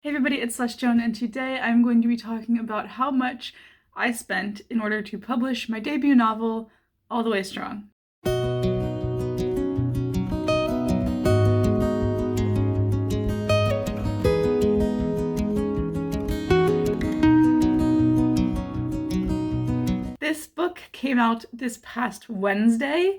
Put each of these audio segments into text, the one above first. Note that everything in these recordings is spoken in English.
Hey everybody, it's Slush Joan, and today I'm going to be talking about how much I spent in order to publish my debut novel, All the Way Strong. This book came out this past Wednesday,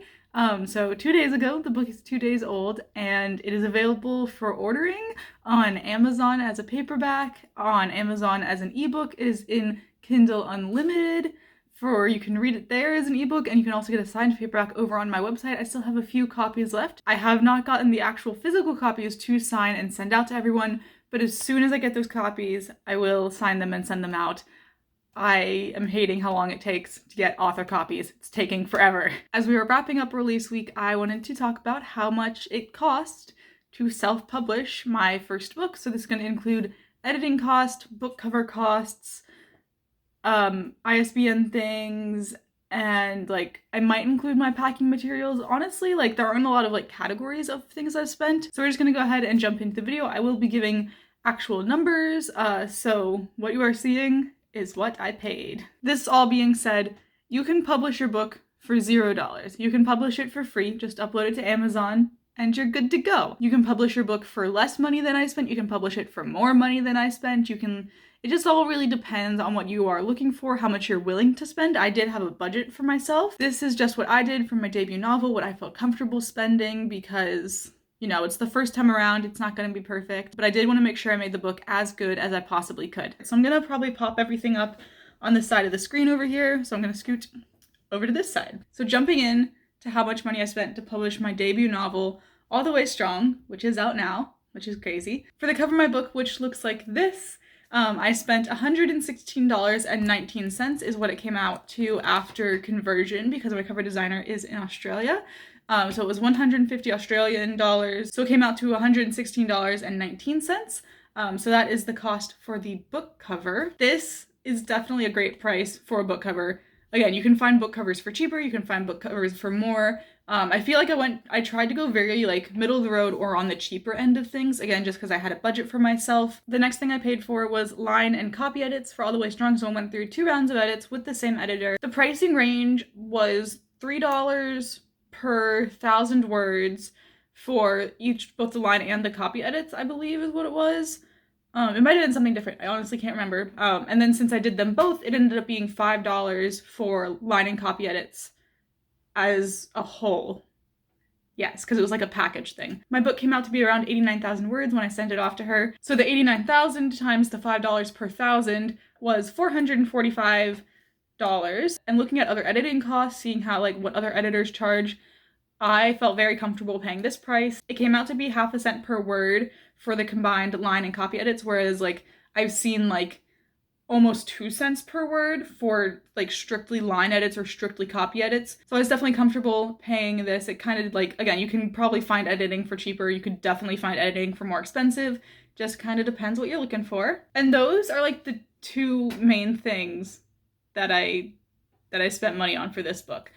so 2 days ago. The book is 2 days old, and it is available for ordering on Amazon as a paperback, on Amazon as an ebook. It is in Kindle Unlimited. You can read it there as an ebook, and you can also get a signed paperback over on my website. I still have a few copies left. I have not gotten the actual physical copies to sign and send out to everyone, but as soon as I get those copies, I will sign them and send them out. I am hating how long it takes to get author copies. It's taking forever. As we were wrapping up release week, I wanted to talk about how much it cost to self-publish my first book. So this is going to include editing costs, book cover costs, ISBN things, and I might include my packing materials. Honestly, there aren't a lot of categories of things I've spent. So we're just gonna go ahead and jump into the video. I will be giving actual numbers, so what you are seeing is what I paid. This all being said, you can publish your book for $0. You can publish it for free, just upload it to Amazon, and you're good to go. You can publish your book for less money than I spent, you can publish it for more money than I spent, it just all really depends on what you are looking for, how much you're willing to spend. I did have a budget for myself. This is just what I did for my debut novel, what I felt comfortable spending, because it's the first time around, it's not gonna be perfect, but I did want to make sure I made the book as good as I possibly could. So I'm gonna probably pop everything up on the side of the screen over here, so I'm gonna scoot over to this side. So jumping in to how much money I spent to publish my debut novel, All the Way Strong, which is out now, which is crazy. For the cover of my book, which looks like this, I spent $116.19 is what it came out to after conversion, because my cover designer is in Australia. So it was 150 Australian dollars. So it came out to $116.19. So that is the cost for the book cover. This is definitely a great price for a book cover. Again, you can find book covers for cheaper, you can find book covers for more. I feel like I tried to go very middle of the road or on the cheaper end of things, again, just because I had a budget for myself. The next thing I paid for was line and copy edits for All the Way Strong, so I went through 2 rounds of edits with the same editor. The pricing range was $3 per 1,000 words for both the line and the copy edits, I believe is what it was. It might have been something different. I honestly can't remember. And then since I did them both, it ended up being $5 for line and copy edits as a whole. Yes, because it was like a package thing. My book came out to be around 89,000 words when I sent it off to her. So the 89,000 times the $5 per 1,000 was $445. And looking at other editing costs, seeing how what other editors charge, I felt very comfortable paying this price. It came out to be half a cent per word for the combined line and copy edits, whereas I've seen almost 2 cents per word for strictly line edits or strictly copy edits. So I was definitely comfortable paying this. It kind of again, you can probably find editing for cheaper. You could definitely find editing for more expensive. Just kind of depends what you're looking for. And those are the 2 main things that I spent money on for this book.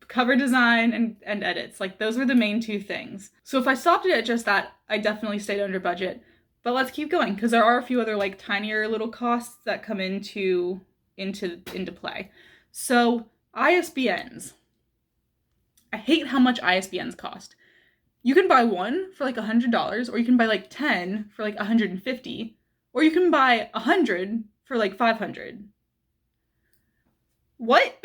Cover design and edits. Those were the main 2 things. So if I stopped it at just that, I definitely stayed under budget. But let's keep going, because there are a few other tinier little costs that come into play. So ISBNs. I hate how much ISBNs cost. You can buy one for $100, or you can buy 10 for $150, or you can buy 100 for $500. What?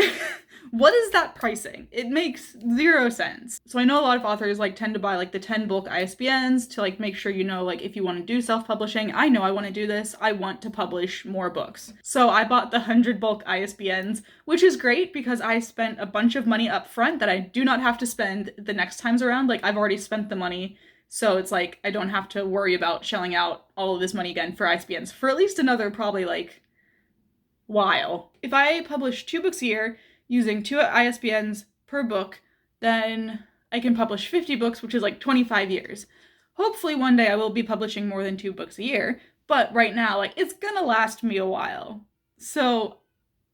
What is that pricing? It makes 0 sense. So I know a lot of authors tend to buy the 10 bulk ISBNs to make sure if you want to do self-publishing. I know I want to do this. I want to publish more books. So I bought the 100 bulk ISBNs, which is great because I spent a bunch of money up front that I do not have to spend the next times around. I've already spent the money. So it's I don't have to worry about shelling out all of this money again for ISBNs for at least another probably while. If I publish 2 books a year using 2 ISBNs per book, then I can publish 50 books, which is 25 years. Hopefully one day I will be publishing more than 2 books a year, but right now, it's gonna last me a while. So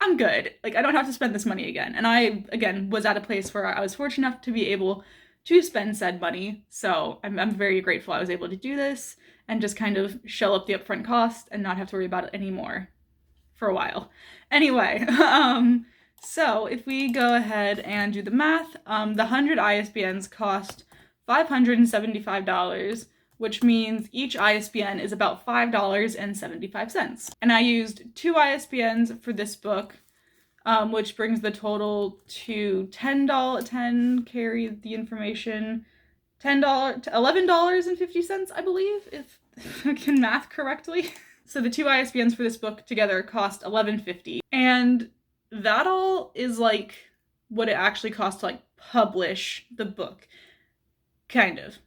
I'm good. I don't have to spend this money again. And I, again, was at a place where I was fortunate enough to be able to spend said money, so I'm very grateful I was able to do this. and just kind of shell up the upfront cost and not have to worry about it anymore for a while. Anyway, so if we go ahead and do the math, the 100 ISBNs cost $575, which means each ISBN is about $5.75. And I used 2 ISBNs for this book, which brings the total to carry the information, $10 to $11.50, I believe, if I can math correctly. So the 2 ISBNs for this book together cost $11.50. And that all is like what it actually costs to like publish the book. Kind of.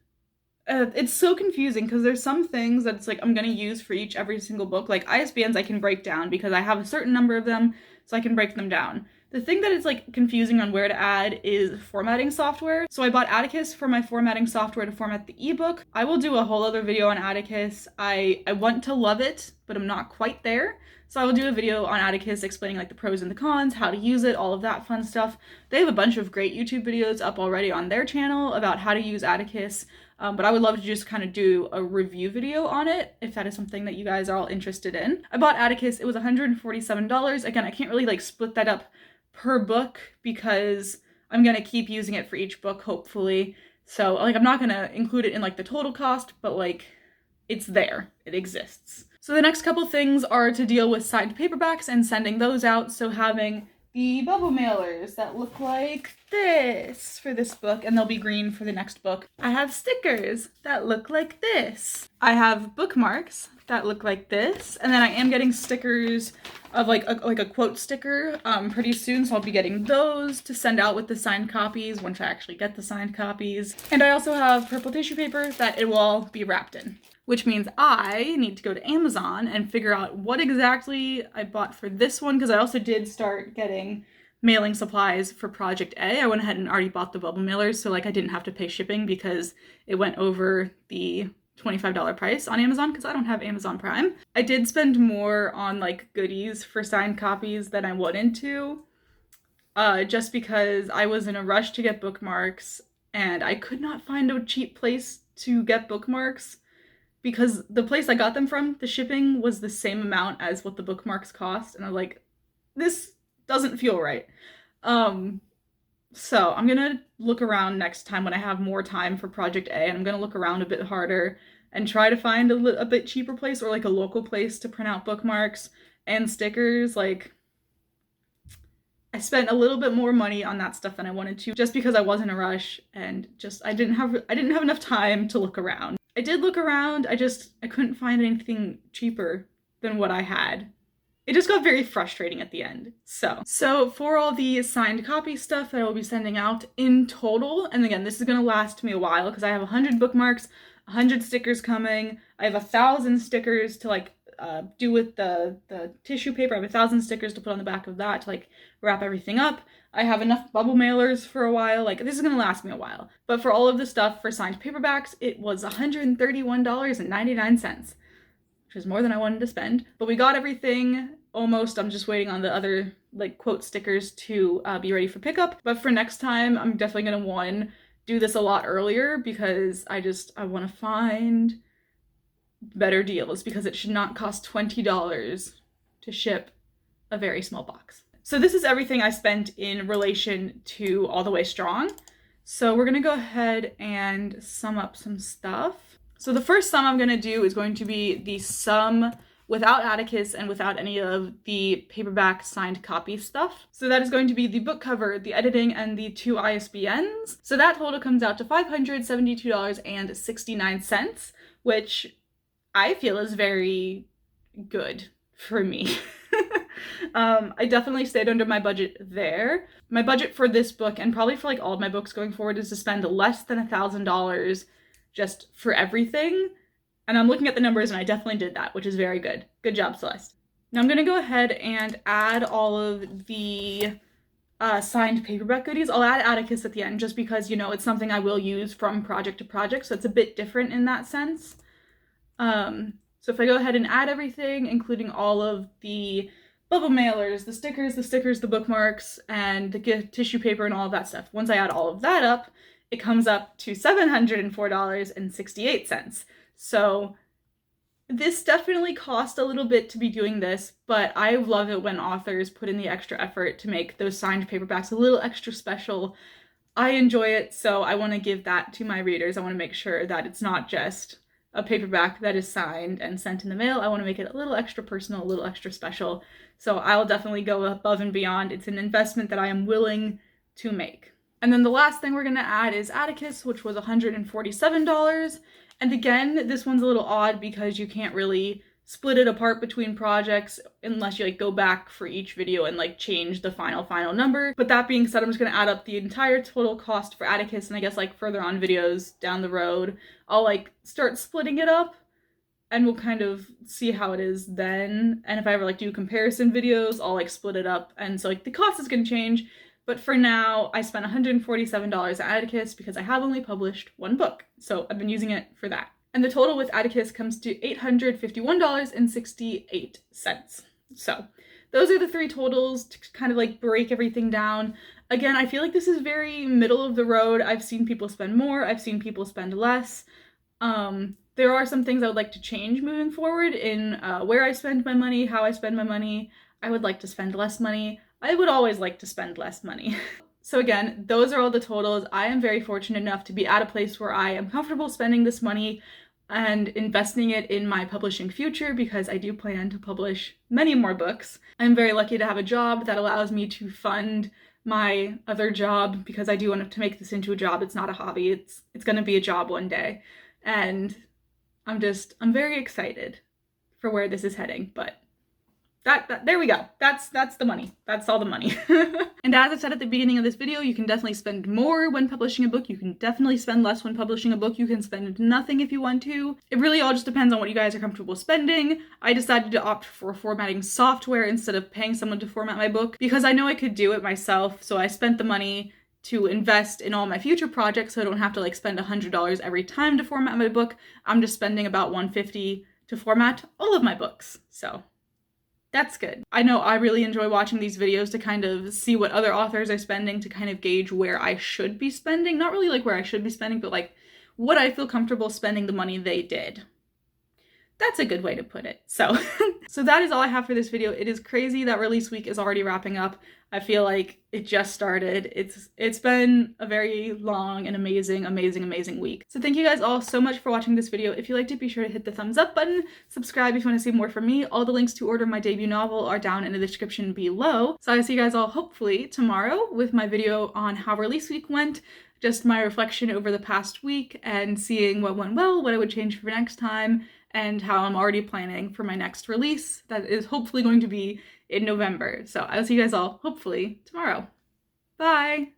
It's so confusing because there's some things that it's like I'm gonna use for every single book. Like ISBNs I can break down because I have a certain number of them, so I can break them down. The thing that is like confusing on where to add is formatting software. So I bought Atticus for my formatting software to format the ebook. I will do a whole other video on Atticus. I want to love it, but I'm not quite there. So I will do a video on Atticus explaining like the pros and the cons, how to use it, all of that fun stuff. They have a bunch of great YouTube videos up already on their channel about how to use Atticus. But I would love to just kind of do a review video on it if that is something that you guys are all interested in. I bought Atticus. It was $147. Again, I can't really like split that up per book because I'm gonna keep using it for each book, hopefully. So like I'm not gonna include it in like the total cost, but like it's there, it exists. So the next couple things are to deal with signed paperbacks and sending those out. So having the bubble mailers that look like this for this book, and they'll be green for the next book. I have stickers that look like this. I have bookmarks that look like this, and then I am getting stickers of like a quote sticker pretty soon, so I'll be getting those to send out with the signed copies once I actually get the signed copies. And I also have purple tissue paper that it will all be wrapped in, which means I need to go to Amazon and figure out what exactly I bought for this one, because I also did start getting mailing supplies for Project A. I went ahead and already bought the bubble mailers, so like I didn't have to pay shipping because it went over the $25 price on Amazon because I don't have Amazon Prime. I did spend more on like goodies for signed copies than I wanted to, just because I was in a rush to get bookmarks and I could not find a cheap place to get bookmarks because the place I got them from, the shipping was the same amount as what the bookmarks cost, and I'm like, this doesn't feel right. So I'm gonna look around next time when I have more time for Project A, and I'm gonna look around a bit harder and try to find a bit cheaper place or like a local place to print out bookmarks and stickers. Like, I spent a little bit more money on that stuff than I wanted to just because I was in a rush and just I didn't have enough time to look around. I did look around, I couldn't find anything cheaper than what I had. It just got very frustrating at the end. So for all the signed copy stuff that I will be sending out in total, and again, this is gonna last me a while because I have 100 bookmarks, 100 stickers coming. I have 1,000 stickers to like do with the tissue paper. I have 1,000 stickers to put on the back of that to like wrap everything up. I have enough bubble mailers for a while. Like, this is gonna last me a while. But for all of the stuff for signed paperbacks, it was $131.99, which is more than I wanted to spend. But we got everything almost. I'm just waiting on the other like quote stickers to be ready for pickup. But for next time, I'm definitely gonna do this a lot earlier because I want to find better deals because it should not cost $20 to ship a very small box. So this is everything I spent in relation to All the Way Strong. So we're gonna go ahead and sum up some stuff. So the first sum I'm gonna do is going to be the sum without Atticus and without any of the paperback signed copy stuff. So that is going to be the book cover, the editing, and the 2 ISBNs. So that total comes out to $572.69, which I feel is very good for me. I definitely stayed under my budget there. My budget for this book, and probably for like all of my books going forward, is to spend less than $1,000 just for everything. And I'm looking at the numbers and I definitely did that, which is very good. Good job, Celeste. Now I'm gonna go ahead and add all of the signed paperback goodies. I'll add Atticus at the end just because, you know, it's something I will use from project to project, so it's a bit different in that sense. So if I go ahead and add everything, including all of the bubble mailers, the stickers, the bookmarks, and the tissue paper and all of that stuff, once I add all of that up, it comes up to $704.68. So This definitely cost a little bit to be doing this, but I love it when authors put in the extra effort to make those signed paperbacks a little extra special. I enjoy it, so I want to give that to my readers. I want to make sure that it's not just a paperback that is signed and sent in the mail. I want to make it a little extra personal, a little extra special. So I'll definitely go above and beyond. It's an investment that I am willing to make. And then the last thing we're going to add is Atticus, which was $147. And again, this one's a little odd because you can't really split it apart between projects unless you like go back for each video and like change the final number. But that being said, I'm just gonna add up the entire total cost for Atticus, and I guess like further on videos down the road, I'll like start splitting it up and we'll kind of see how it is then. And if I ever like do comparison videos, I'll like split it up. And so like the cost is gonna change. But for now, I spent $147 at Atticus because I have only published one book. So I've been using it for that. And the total with Atticus comes to $851.68. So those are the three totals to kind of like break everything down. Again, I feel like this is very middle of the road. I've seen people spend more, I've seen people spend less. There are some things I would like to change moving forward in where I spend my money, how I spend my money. I would like to spend less money. I would always like to spend less money. So again, those are all the totals. I am very fortunate enough to be at a place where I am comfortable spending this money and investing it in my publishing future because I do plan to publish many more books. I'm very lucky to have a job that allows me to fund my other job because I do want to make this into a job. It's not a hobby. It's going to be a job one day. And I'm very excited for where this is heading, but there we go. That's the money. That's all the money. And as I said at the beginning of this video, you can definitely spend more when publishing a book. You can definitely spend less when publishing a book. You can spend nothing if you want to. It really all just depends on what you guys are comfortable spending. I decided to opt for formatting software instead of paying someone to format my book because I know I could do it myself. So I spent the money to invest in all my future projects so I don't have to like spend $100 every time to format my book. I'm just spending about $150 to format all of my books. So that's good. I know I really enjoy watching these videos to kind of see what other authors are spending to kind of gauge where I should be spending. Not really like where I should be spending, but like what I feel comfortable spending the money they did. That's a good way to put it. So that is all I have for this video. It is crazy that release week is already wrapping up. I feel like it just started. It's been a very long and amazing week. So thank you guys all so much for watching this video. If you liked it, be sure to hit the thumbs up button, subscribe if you want to see more from me. All the links to order my debut novel are down in the description below. So I'll see you guys all hopefully tomorrow with my video on how release week went. Just my reflection over the past week and seeing what went well, what I would change for next time, and how I'm already planning for my next release that is hopefully going to be in November. So I'll see you guys all hopefully tomorrow. Bye!